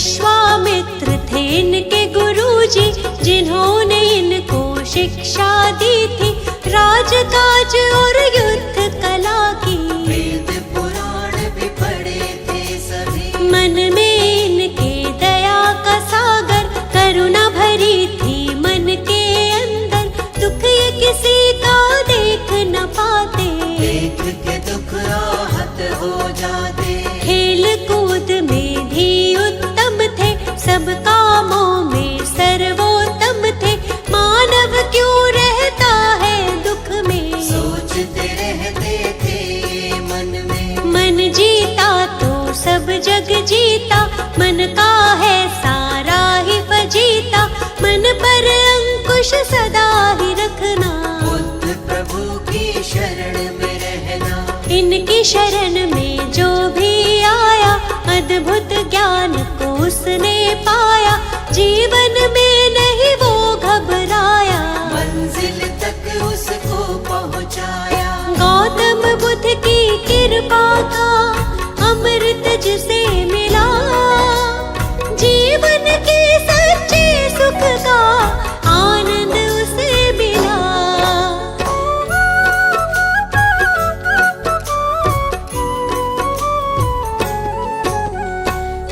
विश्वामित्र थे इनके गुरुजी, जिन्होंने इनको शिक्षा दी थी राजकाज और युद्ध कला की। वेद पुराण भी पढ़े थे सभी, मन में इनके दया का सागर, करुणा भरी थी मन के अंदर, दुख ये किसी का देख न पाते, देख के दुख आहत हो जाते। खेल कूद में भी उत्तम थे, सब कामों में सर्वोत्तम थे, मानव क्यों रहता है दुख में, सोचते रहते थे मन में। मन जीता तो सब जग जीता, मन का है सारा ही फजीता, मन पर अंकुश सदा ही रखना, बुद्ध प्रभु की शरण में रहना। इनकी शरण में जो भी आया, अद्भुत ज्ञान को उसने पाया, जीवन में नहीं वो घबराया, मंजिल तक उसको पहुंचाया। गौतम बुद्ध की कृपा का अमृत जिसे मिला, जीवन के सच्चे सुख का आनंद उसे मिला।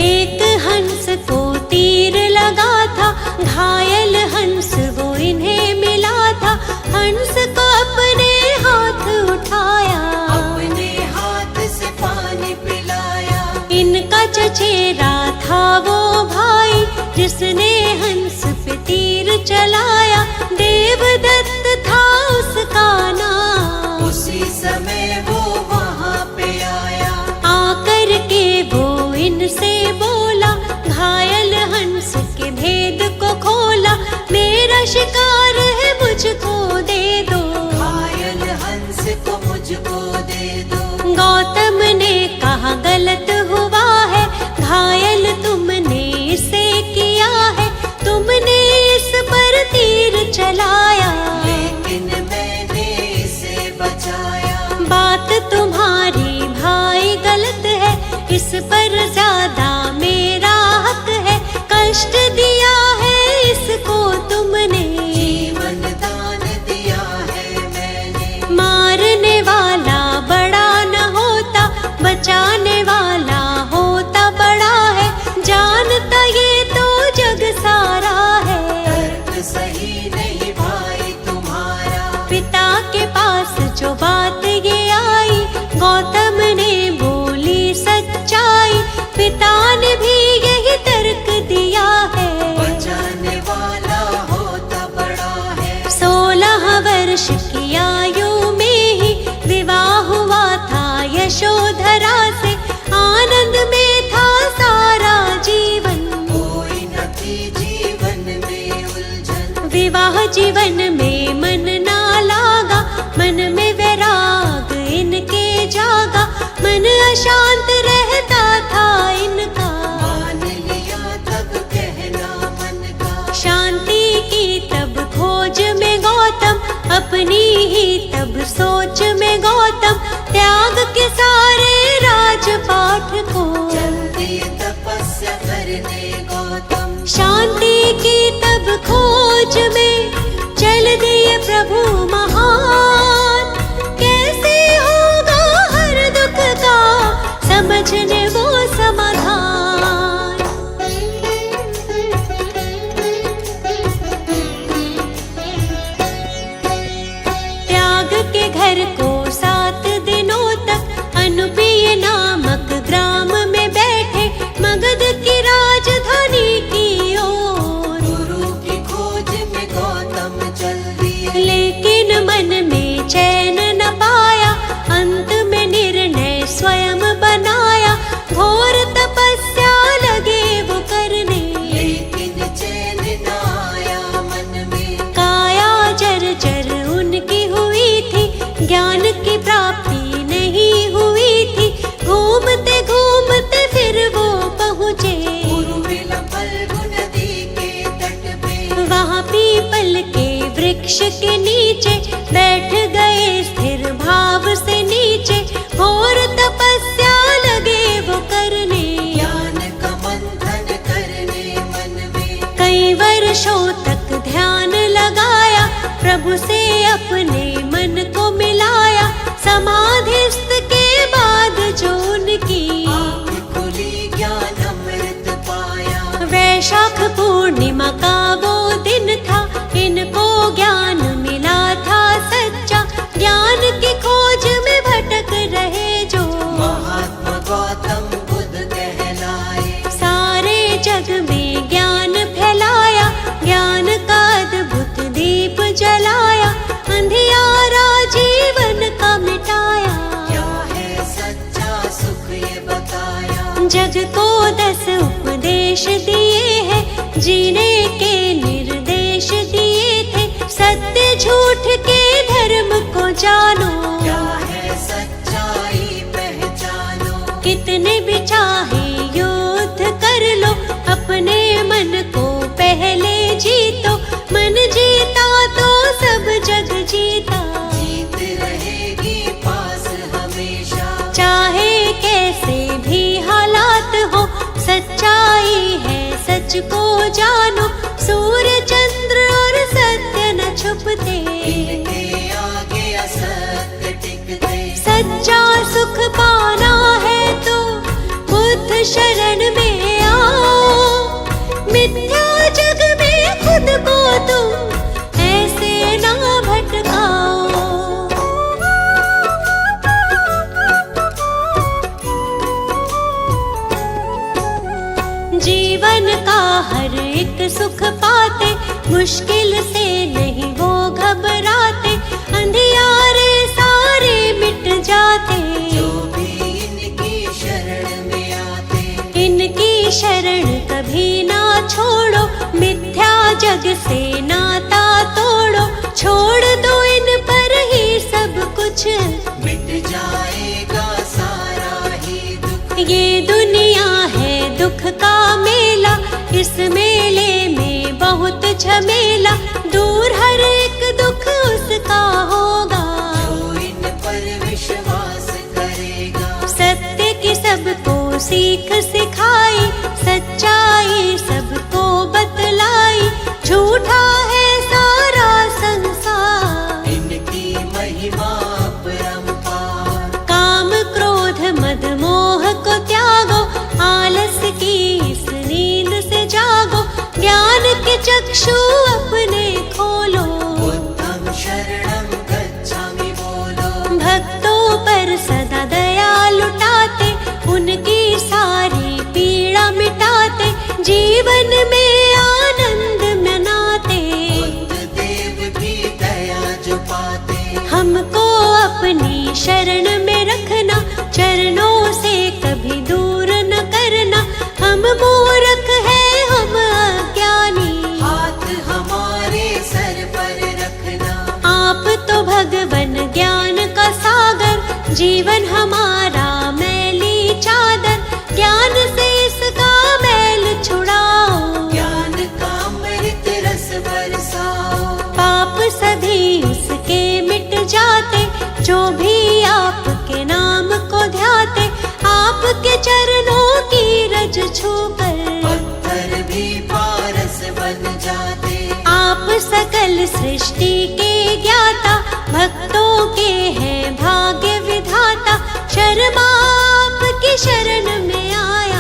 एक हंस को तीर लगा था, घायल हंस वो इन्हें मिला था, हंस को अपने हाथ उठाया, अपने हाथ से पानी पिलाया। इनका चचेरा था वो भाई, जिसने हंस पे तीर चलाया, देवदत्त था उसका नाम, उसी समय वो वहाँ पे आया। आकर के वो इनसे बोला, घायल हंस के भेद को खोला, मेरा शिकार है मुझको दे दो, घायल हंस को मुझको दे दो। गौतम ने कहा गलत हुआ है, घायल तुमने इसे किया है, तुमने इस पर तीर चलाया, लेकिन मैंने इसे बचाया। बात तुम्हारी भाई गलत है, इस पर ज्यादा मेरा हक है, कष्ट दिया है इसको तुमने, जीवन दान दिया है मैंने। मारने वाला बड़ा न होता, बचाने वाला होता बड़ा है, जानता ये तो जग सारा है, तर्क सही नहीं भाई तुम्हारा। पिता के पास जो बात ये आई, गौतम ने बोली सच्चाई, पिता ने भी यही तर्क दिया है, बचाने वाला होता बड़ा है। 16 वर्ष की आयु में ही विवाह हुआ था यशोधरा से, आनंद में था सारा जीवन, कोई न थी जीवन में उलझन। विवाह जीवन में मन ना लागा, मन में वैराग इनके जागा, मन अशांत रहता था इनका, मान लिया तब कहना मन का। शांति की तब खोज में गौतम, अपनी ही तब सोच में गौतम, त्याग के सारे राजपाठ को, चल दिए तपस्या करने गौतम। शांति की तब खोज में चल दिए प्रभु महान, कैसे होगा हर दुख का समझने वो समाधान। त्याग के घर को 7 दिनों तक अनुपीय नामक ग्राम में अपने मन को मिलाया, समाधिस्थ के बाद जो उनकी आँख खुली ज्ञान अमृत पाया। वैशाख पूर्णिमा का वो दिन था, इनको ज्ञान मिला था सच्चा। ज्ञान की खोज में भटक रहे जो महात्मा गौतम बुद्ध कहलाए। सारे जग में ज्ञान फैलाया, ज्ञान का अद्भुत दीप जलाया, अंधियारा जीवन का मिटाया। क्या है सच्चा सुख ये बताया। जग को 10 उपदेश दिए हैं, जीने के निर्देश दिए थे। सत्य झूठ के धर्म को जानो, क्या है सच्चाई पहचानो। कितने भी चाहे युद्ध कर लो, अपने मन को पहले जीतो। मन जीता तो सब जग जीता, जीत रहेगी पास हमेशा। चाहे कैसे भी हालात हो, सच्चाई है सच को जानो। सूर्य चंद्र और सत्य न छुपते, इनके आगे असत्य टिकते। सच्चा सुख पाना है तो बुद्ध शरण में आओ। मिथ्या जग में खुद को तुम ऐसे ना भटकाओ। जीवन का हर एक सुख पाते, मुश्किल से नहीं वो घबराते। अंधियारे सारे मिट जाते, जो भी इनकी शरण में आते। इनकी शरण कभी ना छोड़ो, मिथ्या जग से नाता तोड़ो। छोड़ दो इन पर ही सब कुछ, मिट जाएगा सारा ही दुख। ये दुनिया है दुख का मेला, इस मेले में बहुत झमेला। दूर हर एक दुख उसका होगा, जो इन पर विश्वास करेगा। सत्य की सबको सीख सिखाई, सच्चाई सबको बतलाई। झूठा है सारा संसार, इनकी महिमा अपरंपार। काम क्रोध मद मोह को त्यागो, आलस की इस नींद से जागो। ज्ञान के चक्षु अपने खोलो, बुद्धं शरणं गच्छामि बोलो। भक्तों पर सदा दया लुटाते, उनकी सारी पीड़ा मिटाते। जीवन में आनंद मनाते, बुद्ध देव भी दया जो पाते। हमको अपनी शरण में रखना, चरणों से कभी दूर न करना। हम मूर्ख हैं हम अज्ञानी, हाथ हमारे सर पर रखना। आप तो भगवन ज्ञान का सागर। जीवन हमारा मैली चादर, ज्ञान से इसका मैल छुड़ाओ। ज्ञान का अमृत रस बरसाओ। पाप सभी उसके मिट जाते, जो भी आपके नाम को ध्याते। आपके चरणों की रज छूकर पत्थर भी पारस बन जाते। आप सकल सृष्टि के ज्ञाता, भक्तों के हैं भाग्य विधाता। शर्मा आपकी शरण में आए,